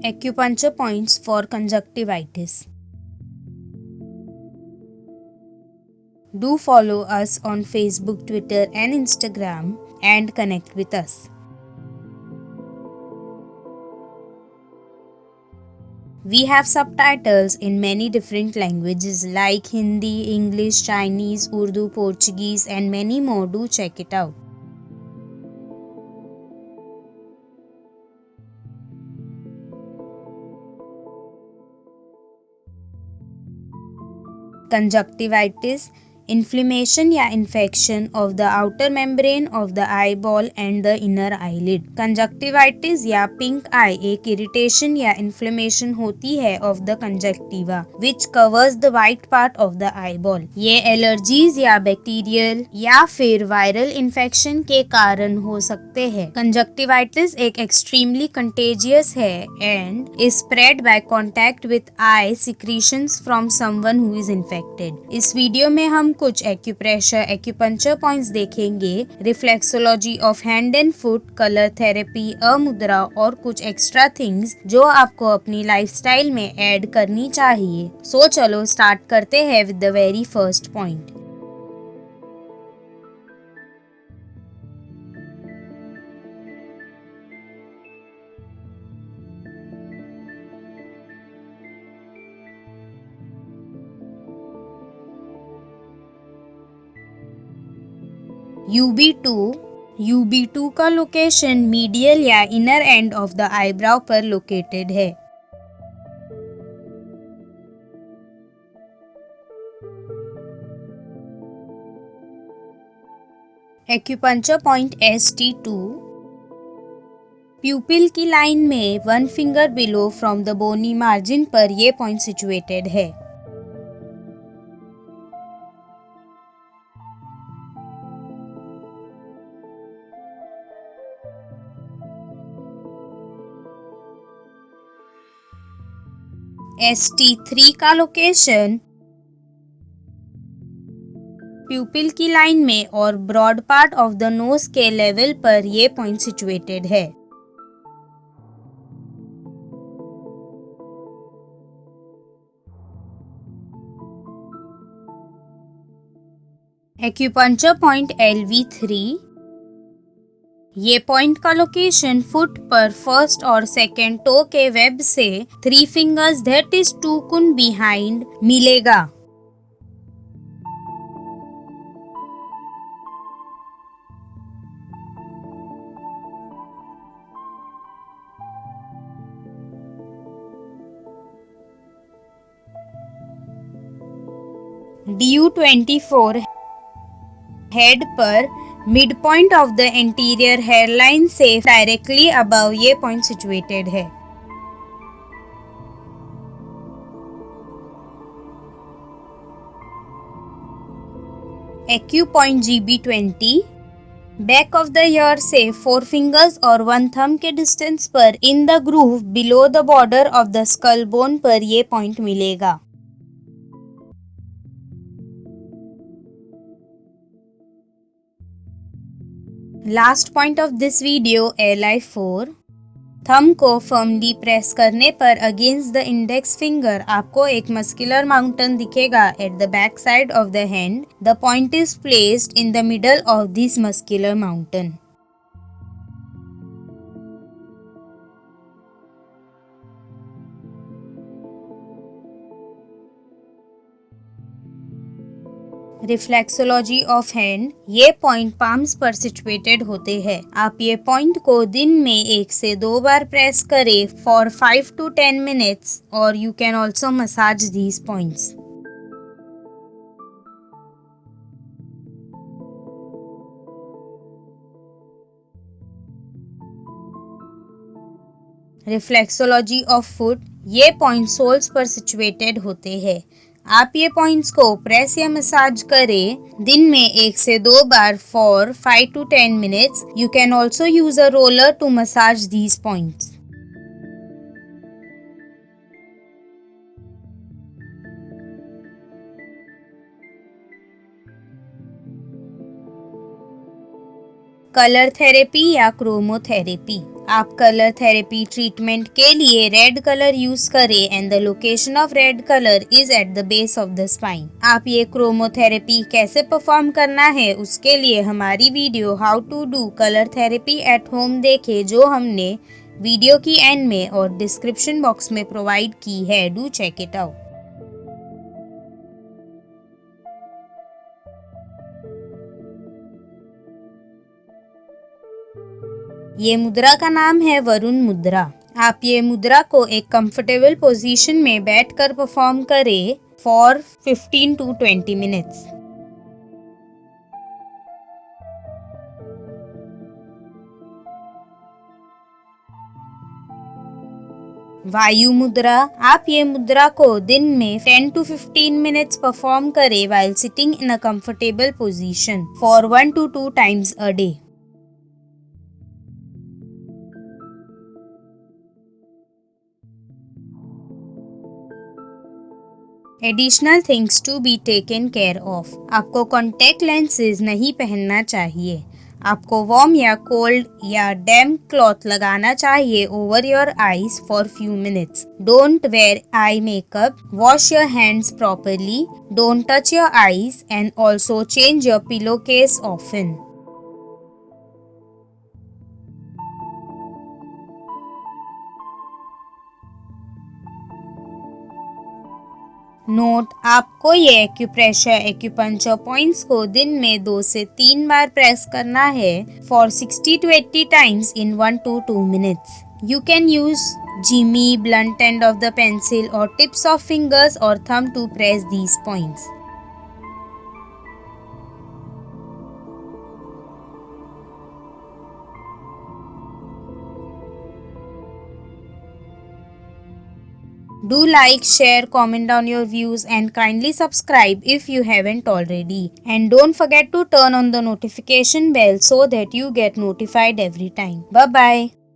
Acupuncture points for conjunctivitis. Do follow us on Facebook, Twitter, and Instagram and connect with us. We have subtitles in many different languages like Hindi, English, Chinese, Urdu, Portuguese, and many more. Do check it out. Conjunctivitis, inflammation या infection of the outer membrane of the eyeball and the inner eyelid. Conjunctivitis या pink eye एक irritation या inflammation होती है of the conjunctiva which covers the white part of the eyeball. ये allergies या bacterial या फिर viral infection के कारण हो सकते हैं. Conjunctivitis एक extremely contagious है and is spread by contact with eye secretions from someone who is infected. इस वीडियो में हम कुछ एक्यूप्रेशर एक्यूपंक्चर पॉइंट्स देखेंगे, reflexology of hand and foot, colour therapy, मुद्रा और कुछ एक्स्ट्रा थिंग्स जो आपको अपनी लाइफस्टाइल में ऐड करनी चाहिए. सो चलो स्टार्ट करते हैं with the very first point. UB2 का लोकेशन मीडियल या inner end of the eyebrow पर लोकेटेड है. एक्यूपंक्चर पॉइंट ST2, प्यूपिल की लाइन में 1 finger below from the bony margin पर यह पॉइंट सिचुएटेड है. ST3 का लोकेशन प्यूपिल की लाइन में और broad part of the nose के लेवल पर यह पॉइंट सिचुएटेड है. एक्यूपंक्चर पॉइंट LV3, ये पॉइंट का लोकेशन फुट पर फर्स्ट और सेकेंड टो के वेब से 3 फिंगर्स दैट इज 2 कुन बिहाइंड मिलेगा. DU24 हेड पर mid point of the interior hairline से डायरेक्टली अबव ये पॉइंट सिचुएटेड है. Acupoint GB20, back of the ear से 4 फिंगर्स और 1 थंब के डिस्टेंस पर in the groove below the border of the skull bone पर ये पॉइंट मिलेगा. Last point of this video LI4, thumb को फर्मली प्रेस करने पर अगेंस्ट द इंडेक्स फिंगर आपको एक मस्कुलर माउंटेन दिखेगा at the back side of the hand. The point is placed in the middle of this muscular mountain. Reflexology of hand, ये point palms पर situated होते हैं. आप ये पॉइंट को दिन में 1 से 2 बार प्रेस करें फॉर 5 to 10 मिनट्स और you can also massage these points. Reflexology of foot, ये पॉइंट सोल्स पर सिचुएटेड होते हैं. आप ये पॉइंट्स को प्रेस या मसाज करें दिन में 1 से 2 बार for 5 to 10 minutes. You can also use a roller to massage these points. Colour therapy या क्रोमोथेरेपी, आप कलर थेरेपी ट्रीटमेंट के लिए रेड कलर यूज करें and the location of red colour is at the base of the spine. आप ये क्रोमोथेरेपी कैसे perform करना है उसके लिए हमारी video how to do colour therapy at home देखें, जो हमने वीडियो की एंड में और डिस्क्रिप्शन बॉक्स में प्रोवाइड की है। Do check it out. ये मुद्रा का नाम है वरुण मुद्रा। आप ये मुद्रा को एक कंफर्टेबल पोजीशन में बैठकर परफॉर्म करें फॉर 15 to 20 मिनट्स। वायु मुद्रा। आप ये मुद्रा को दिन में 10 to 15 मिनट्स परफॉर्म करें while sitting in a comfortable position for 1 to 2 times a day। Additional things to be taken care of. आपको कॉन्टेक्ट लेंसेज नहीं पहनना चाहिए। आपको वार्म या कोल्ड या डैम्प क्लॉथ लगाना चाहिए over your eyes for few minutes. Don't wear eye makeup. Wash your hands properly. Don't touch your eyes and also change your pillow case often. Note, आपको ये एक्यूप्रेशर एक्यूपंक्चर पॉइंट्स को दिन में 2 से 3 बार press करना है for 60 to 80 times in 1 to 2 minutes. You can use Jimmy, blunt end of the pencil or tips of fingers or thumb to press these points. Do like, share, comment down your views and kindly subscribe if you haven't already. And don't forget to turn on the notification bell so that you get notified every time. Bye bye.